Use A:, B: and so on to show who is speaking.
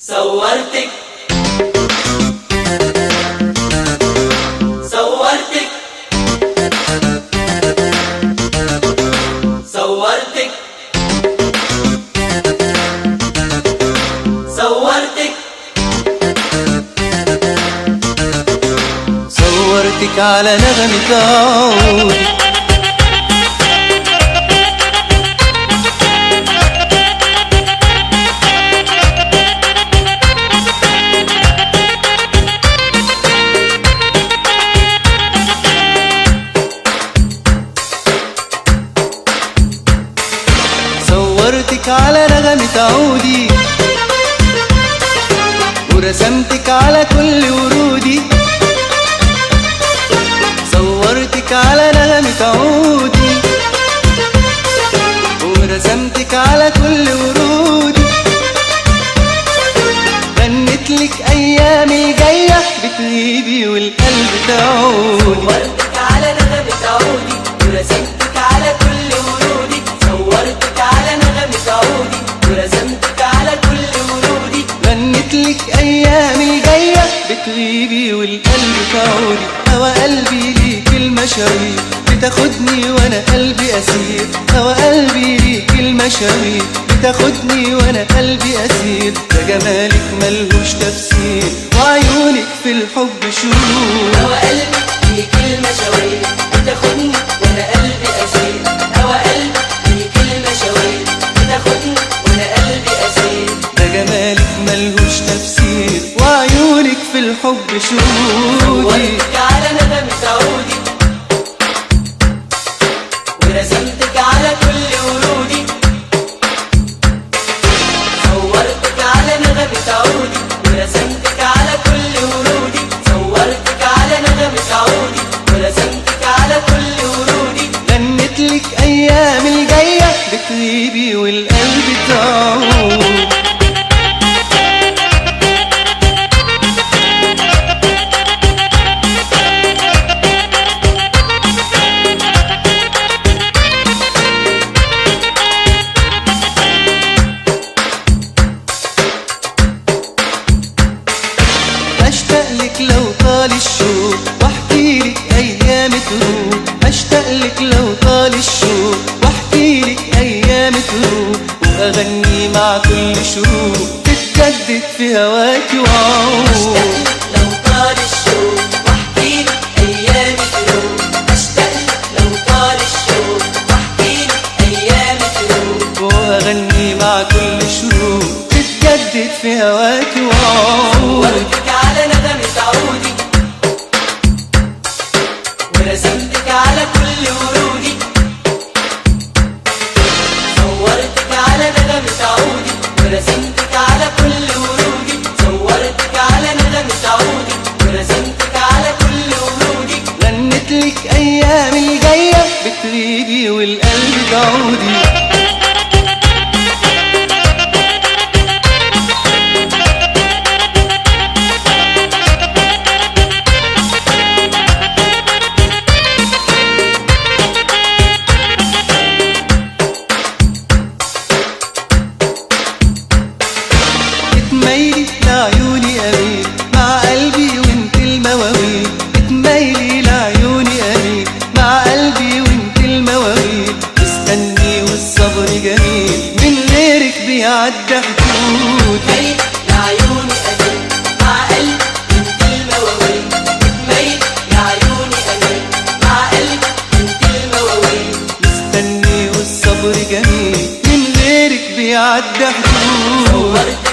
A: صورتك صورتك صورتك صورتك
B: صورتك على نغمة عودي، صورتك على نغمة عودي، ورسمتك على كل ورودي. صورتك على نغمة عودي، ورسمتك على كل ورودي. غنتلك أيامي جاية بتغيبي والقلب تعودي.
A: صورتك على نغمة عودي، ورسمتك على كل ورودي. صورتك على نغمة عودي، ورسمتك على كل ورودي.
B: غنتلك أيامي جاية بتغيبي والقلب تعودي. هوا قلبي ليك المشاوير بتاخدني وانا قلبي اسير. هوا قلبي ليك المشاوير بتاخدني وانا قلبي اسير. ده جمالك ملهوش تفسير وعيونك في الحب شهور.
A: هوا قلبي ليك المشاوير بتاخدني وانا قلبي اسير. هوا قلبي ليك المشاوير بتاخدني وانا قلبي اسير.
B: ده جمالك ملهوش تفسير وعيونك في الحب شهور.
A: صورتك على نغمة عودي، ورسمتك على كل ورودي. صورتك على نغمة عودي، ورسمتك على كل ورودي. صورتك على نغمة عودي، ورسمتك على كل ورودي.
B: غنتلك ايام الجاية بتغيبي والقلب تعود. اشتاقلك لو طال الشوق واحكيلك ايام تروح. اشتاقلك لو طال الشوق واحكيلك ايام تروح. واغني مع كل شروق تتجدد في هواكي وعود.
A: اشتاقلك لو طال الشوق واحكيلك ايام تروح. اشتاقلك لو طال الشوق واحكيلك ايام تروح.
B: واغني مع كل شروق تتجدد في هواكي وعود.
A: صورتك على نغمة عودي، ورسمتك على كل ورودي. صورتك على نغمة عودي، ورسمتك على كل ورودي. صورتك على نغمة عودي، ورسمتك على كل ورودي.
B: غنتلك ايام الجاية بتغيبي والقلب تعودي. اتميلي لعيوني امين مع قلبي وانت المواويل. اتميلي لعيوني امين مع قلبي وانت المواويل. استني والصبر جميل من غيرك بيعدي حدود.
A: اتميل لعيوني امين مع قلبي انت المواويل. اتميل لعيوني امين مع قلبي انت المواويل.
B: استني والصبر جميل من غيرك بيعدي حدود.
A: صورتك